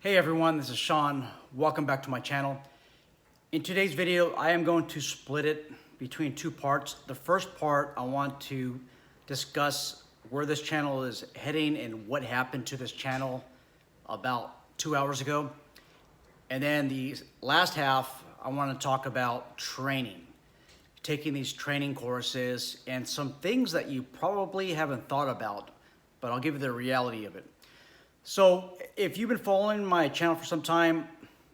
Hey everyone, this is Sean. Welcome back to my channel. In today's video, I am going to split it between two parts. The first part, I want to discuss where this channel is heading and what happened to this channel about 2 hours ago. And then the last half, I want to talk about training, taking these training courses and some things that you probably haven't thought about, but I'll give you the reality of it. So if you've been following my channel for some time,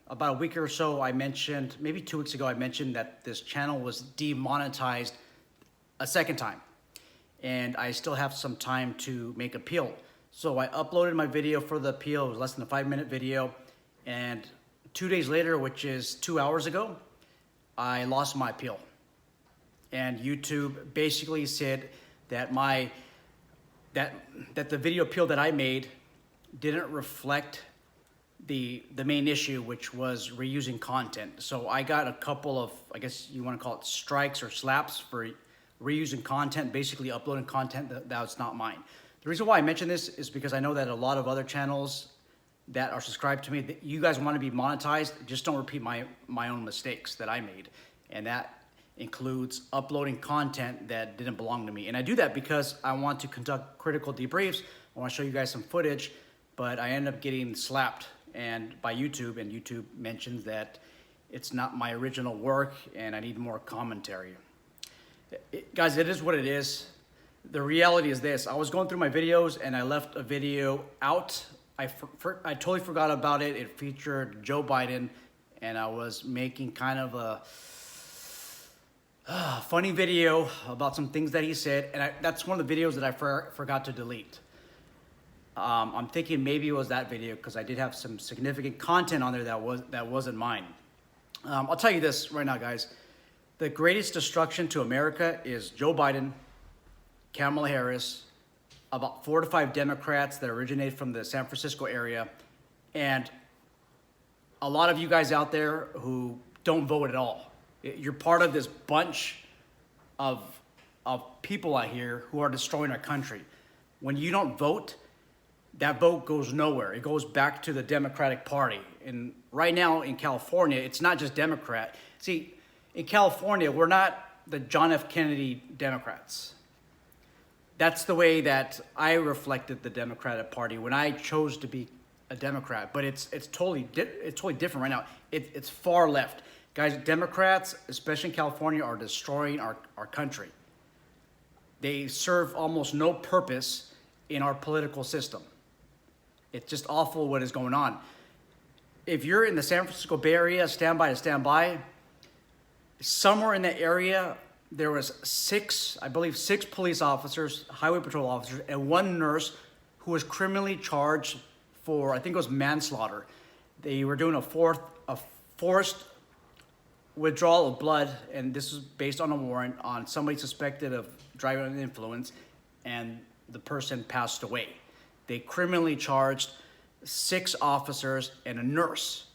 about a week or so, I mentioned, maybe 2 weeks ago, I mentioned that this channel was demonetized a second time. And I still have some time to make appeal. So I uploaded my video for the appeal. It was less than a 5-minute video. And 2 days later, which is 2 hours ago, I lost my appeal. And YouTube basically said that that the video appeal that I made didn't reflect the main issue, which was reusing content. So I got a couple of, I guess you want to call it strikes or slaps for reusing content, basically uploading content that's not mine. The reason why I mention this is because I know that a lot of other channels that are subscribed to me, you guys want to be monetized, just don't repeat my own mistakes that I made. And that includes uploading content that didn't belong to me. And I do that because I want to conduct critical debriefs. I want to show you guys some footage, but I end up getting slapped by YouTube, and YouTube mentions that it's not my original work and I need more commentary. Guys, it is what it is. The reality is this: I was going through my videos and I left a video out. I totally forgot about it. It featured Joe Biden, and I was making kind of a funny video about some things that he said, and that's one of the videos that I forgot to delete. I'm thinking maybe it was that video because I did have some significant content on there that wasn't mine. I'll tell you this right now, guys. The greatest destruction to America is Joe Biden, Kamala Harris, about 4 to 5 Democrats that originate from the San Francisco area, and a lot of you guys out there who don't vote at all. You're part of this bunch of people out here who are destroying our country. When you don't vote, that vote goes nowhere. It goes back to the Democratic Party. And right now in California, it's not just Democrat. See, in California, we're not the John F. Kennedy Democrats. That's the way that I reflected the Democratic Party when I chose to be a Democrat. But it's totally different right now. It's far left. Guys, Democrats, especially in California, are destroying our country. They serve almost no purpose in our political system. It's just awful what is going on. If you're in the San Francisco Bay Area, stand by. Somewhere in that area, there was I believe six police officers, highway patrol officers, and 1 nurse who was criminally charged for, I think it was manslaughter. They were doing a forced withdrawal of blood, and this was based on a warrant on somebody suspected of driving under influence, and the person passed away. They criminally charged 6 officers and a nurse.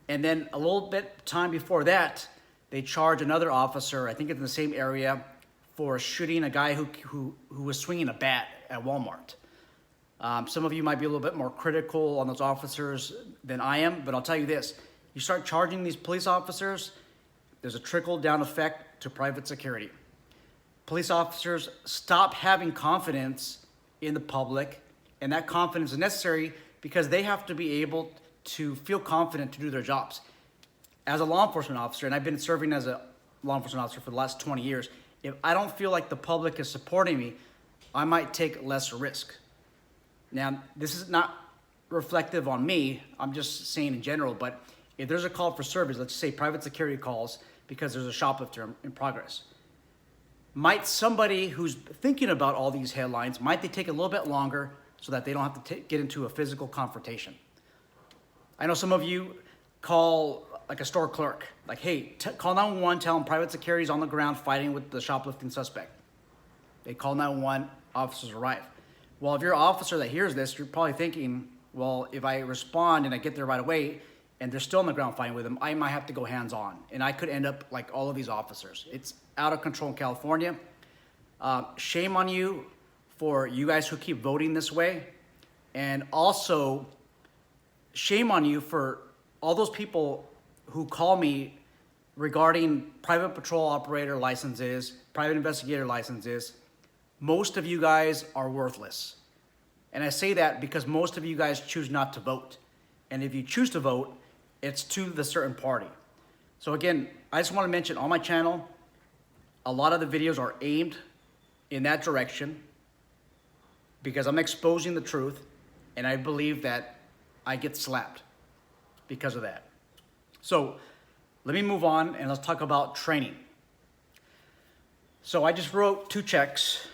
And then a little bit time before that, they charged another officer, I think in the same area, for shooting a guy who was swinging a bat at Walmart. Some of you might be a little bit more critical on those officers than I am, but I'll tell you this. You start charging these police officers, there's a trickle-down effect to private security. Police officers stop having confidence in the public, and that confidence is necessary because they have to be able to feel confident to do their jobs. As a law enforcement officer, and I've been serving as a law enforcement officer for the last 20 years, if I don't feel like the public is supporting me, I might take less risk. Now, this is not reflective on me, I'm just saying in general, but if there's a call for service, let's say private security calls because there's a shoplifter in progress, might somebody who's thinking about all these headlines, might they take a little bit longer so that they don't have to get into a physical confrontation? I know some of you call like a store clerk, like, hey, call 911, tell them private security is on the ground fighting with the shoplifting suspect. They call 911, officers arrive. Well, if you're an officer that hears this, you're probably thinking, well, if I respond and I get there right away and they're still on the ground fighting with them, I might have to go hands-on. And I could end up like all of these officers. It's out of control in California. Shame on you for you guys who keep voting this way. And also, shame on you for all those people who call me regarding private patrol operator licenses, private investigator licenses. Most of you guys are worthless. And I say that because most of you guys choose not to vote. And if you choose to vote, it's to the certain party. So again, I just want to mention on my channel, a lot of the videos are aimed in that direction because I'm exposing the truth, and I believe that I get slapped because of that. So let me move on and let's talk about training. So I just wrote 2 checks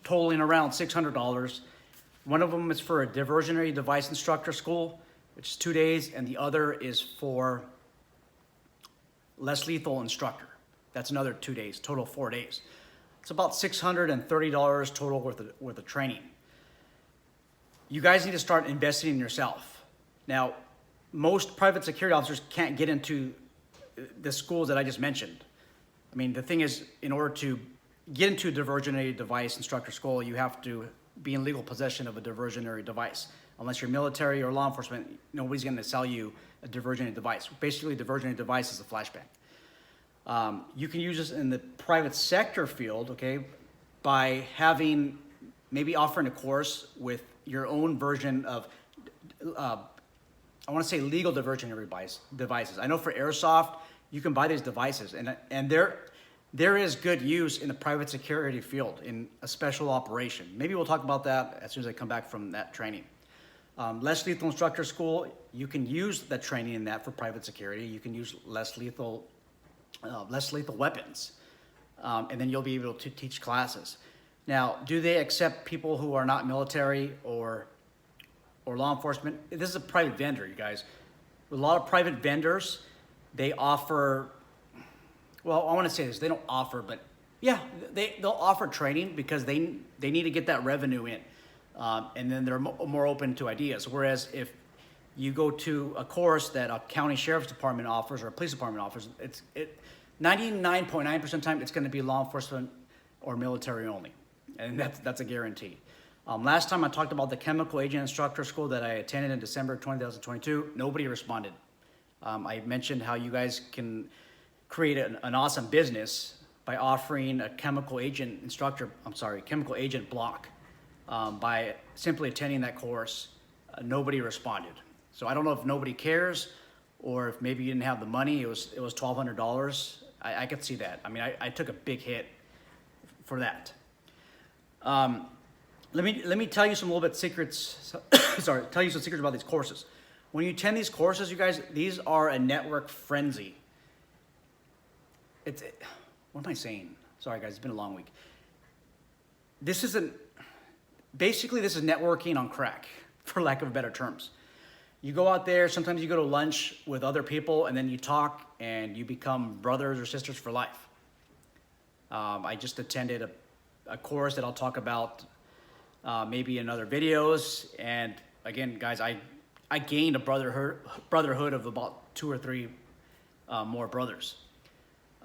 totaling around $600. One of them is for a diversionary device instructor school, which is 2 days, and the other is for less lethal instructor. That's another 2 days, total 4 days. It's about $630 total worth of training. You guys need to start investing in yourself. Now, most private security officers can't get into the schools that I just mentioned. I mean, the thing is, in order to get into a diversionary device instructor school, you have to be in legal possession of a diversionary device. Unless you're military or law enforcement, nobody's going to sell you a diversionary device. Basically, a diversionary device is a flashbang. You can use this in the private sector field, okay, by having, maybe offering a course with your own version of, I want to say legal diversionary devices. I know for airsoft, you can buy these devices, and there is good use in the private security field in a special operation. Maybe we'll talk about that as soon as I come back from that training. Less lethal instructor school, you can use that training in that for private security. You can use less lethal weapons, and then you'll be able to teach classes. Now, do they accept people who are not military or law enforcement? This is a private vendor, you guys. A lot of private vendors, they offer, well, I want to say this, they don't offer, but yeah, they'll offer training because they need to get that revenue in. And then they're more open to ideas. Whereas if you go to a course that a county sheriff's department offers or a police department offers, 99.9% of the time, it's going to be law enforcement or military only. And that's a guarantee. Last time I talked about the chemical agent instructor school that I attended in December 2022, nobody responded. I mentioned how you guys can create an awesome business by offering a chemical agent block. By simply attending that course, nobody responded. So I don't know if nobody cares or if maybe you didn't have the money. It was $1,200. I could see that. I mean, I took a big hit for that. Let me tell you some little bit secrets. Tell you some secrets about these courses. When you attend these courses, you guys, these are a network frenzy. What am I saying? Sorry guys, it's been a long week. This is networking on crack, for lack of better terms. You go out there, sometimes you go to lunch with other people, and then you talk, and you become brothers or sisters for life. I just attended a course that I'll talk about maybe in other videos. And again, guys, I gained a brotherhood of about 2 or 3 more brothers.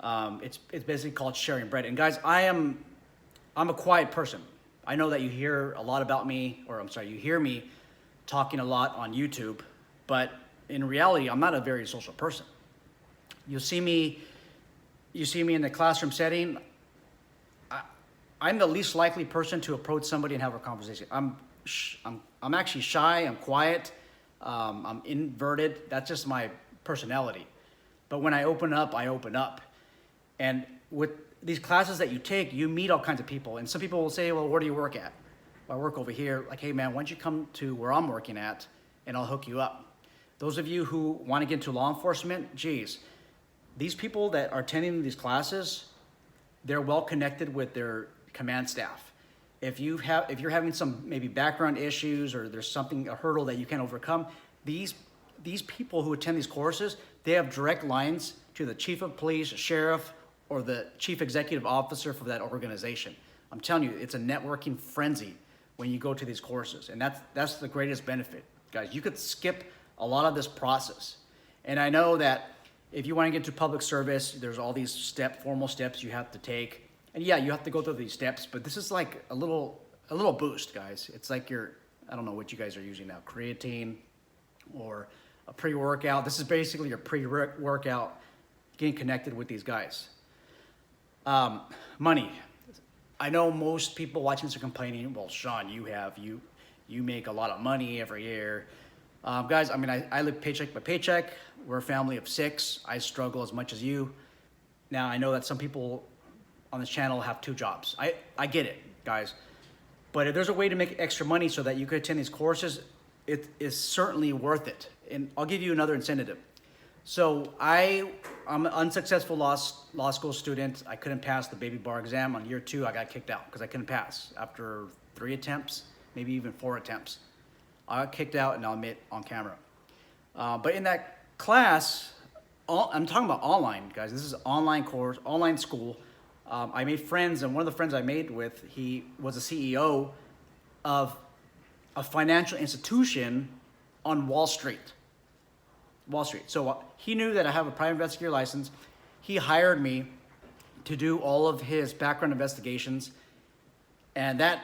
It's basically called sharing bread. And guys, I'm a quiet person. I know that you hear a lot about me, you hear me talking a lot on YouTube, but in reality, I'm not a very social person. You see me in the classroom setting, I'm the least likely person to approach somebody and have a conversation. I'm actually shy, I'm quiet, I'm inverted. That's just my personality. But when I open up, I open up. And with these classes that you take, you meet all kinds of people. And some people will say, well, where do you work at? Well, I work over here. Like, hey man, why don't you come to where I'm working at and I'll hook you up. Those of you who want to get into law enforcement, geez, these people that are attending these classes, they're well connected with their command staff. If you're having some maybe background issues or there's a hurdle that you can't overcome, these people who attend these courses, they have direct lines to the chief of police, sheriff, or the chief executive officer for that organization. I'm telling you, it's a networking frenzy when you go to these courses, and that's the greatest benefit. Guys, you could skip a lot of this process. And I know that if you want to get to public service, there's all these formal steps you have to take. And yeah, you have to go through these steps, but this is like a little boost, guys. It's like I don't know what you guys are using now, creatine, or a pre-workout. This is basically your pre-workout, getting connected with these guys. Money. I know most people watching this are complaining, well, Sean, you make a lot of money every year. Guys, I mean, I live paycheck by paycheck. We're a family of 6. I struggle as much as you. Now, I know that some people on this channel have 2 jobs. I get it, guys. But if there's a way to make extra money so that you could attend these courses, it is certainly worth it. And I'll give you another incentive. So I'm an unsuccessful law school student. I couldn't pass the baby bar exam. On year 2, I got kicked out because I couldn't pass after 3 attempts, maybe even 4 attempts. I got kicked out, and I'll admit on camera. But in that class, I'm talking about online, guys. This is an online course, online school. I made friends, and one of the friends I made with, he was a CEO of a financial institution on Wall Street. So he knew that I have a private investigator license. He hired me to do all of his background investigations, and that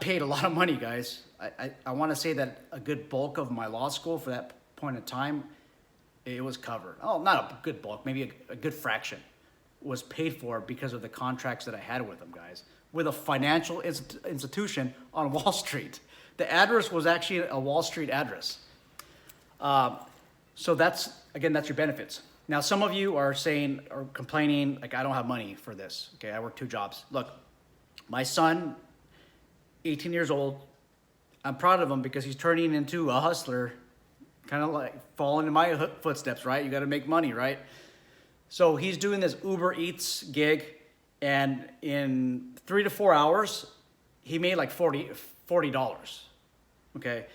paid a lot of money, guys. I want to say that a good bulk of my law school for that point in time, it was covered. Oh, not a good bulk, maybe a good fraction was paid for because of the contracts that I had with them, guys, with a financial institution on Wall Street. The address was actually a Wall Street address. So that's your benefits. Now, some of you are saying or complaining, like, I don't have money for this. Okay, I work 2 jobs. Look, my son, 18 years old, I'm proud of him because he's turning into a hustler, kind of like following in my footsteps, right? You got to make money, right? So he's doing this Uber Eats gig, and in 3 to 4 hours, he made like $40. Okay.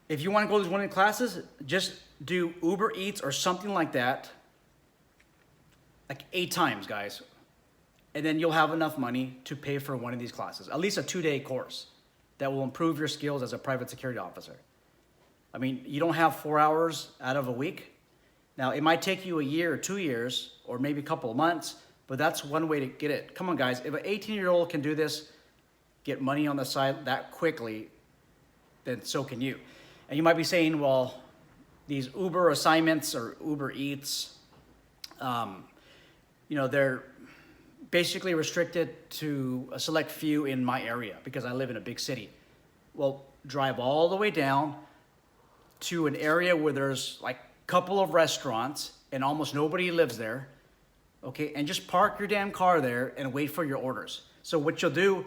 If you want to go to these one-on-one classes, just do Uber Eats or something like that, like 8 times, guys. And then you'll have enough money to pay for one of these classes, at least a 2-day course that will improve your skills as a private security officer. I mean, you don't have 4 hours out of a week. Now, it might take you a year or 2 years or maybe a couple of months, but that's one way to get it. Come on, guys. If an 18-year-old can do this, get money on the side that quickly, then so can you. And you might be saying, well, these Uber assignments or Uber Eats, they're basically restricted to a select few in my area because I live in a big city. Well, drive all the way down to an area where there's like a couple of restaurants and almost nobody lives there, okay? And just park your damn car there and wait for your orders. So what you'll do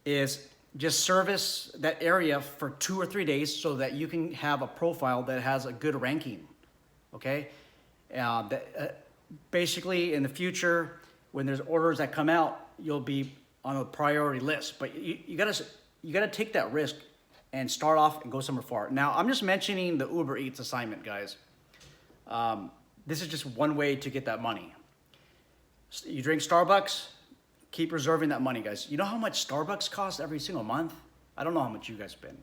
is just service that area for 2 or 3 days so that you can have a profile that has a good ranking, okay? Basically, in the future, when there's orders that come out, you'll be on a priority list. But you gotta take that risk and start off and go somewhere far. Now, I'm just mentioning the Uber Eats assignment, guys. This is just one way to get that money. You drink Starbucks, keep reserving that money, guys. You know how much Starbucks costs every single month? I don't know how much you guys spend.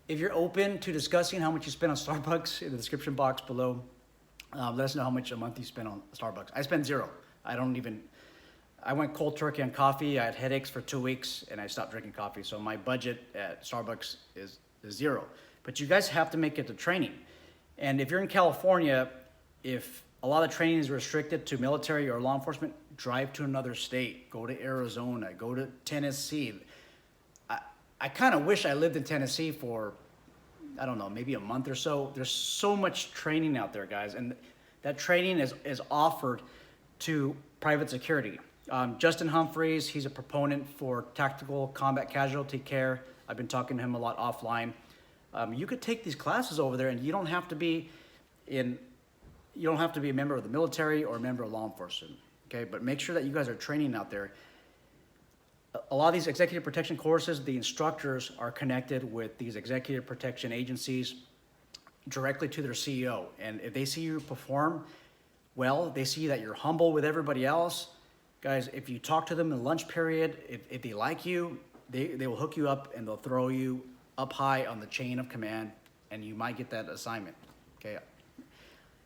If you're open to discussing how much you spend on Starbucks in the description box below, let us know how much a month you spend on Starbucks. I spend 0. I went cold turkey on coffee. I had headaches for 2 weeks and I stopped drinking coffee. So my budget at Starbucks is 0. But you guys have to make it to training. And if you're in California, if a lot of training is restricted to military or law enforcement, drive to another state, go to Arizona, go to Tennessee. I kind of wish I lived in Tennessee for, I don't know, maybe a month or so. There's so much training out there, guys. And that training is offered to private security. Justin Humphreys, he's a proponent for tactical combat casualty care. I've been talking to him a lot offline. You could take these classes over there and you don't have to be a member of the military or a member of law enforcement. Okay, but make sure that you guys are training out there. A lot of these executive protection courses, the instructors are connected with these executive protection agencies directly to their CEO. And if they see you perform well, they see that you're humble with everybody else. Guys, if you talk to them in the lunch period, if they like you, they will hook you up and they'll throw you up high on the chain of command and you might get that assignment, okay?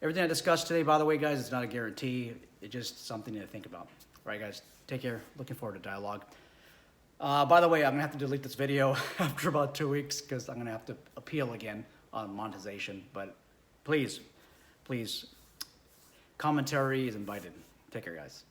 Everything I discussed today, by the way, guys, it's not a guarantee. It's just something to think about. All right, guys, take care. Looking forward to dialogue. By the way, I'm gonna have to delete this video after about 2 weeks because I'm gonna have to appeal again on monetization. But please, commentary is invited. Take care, guys.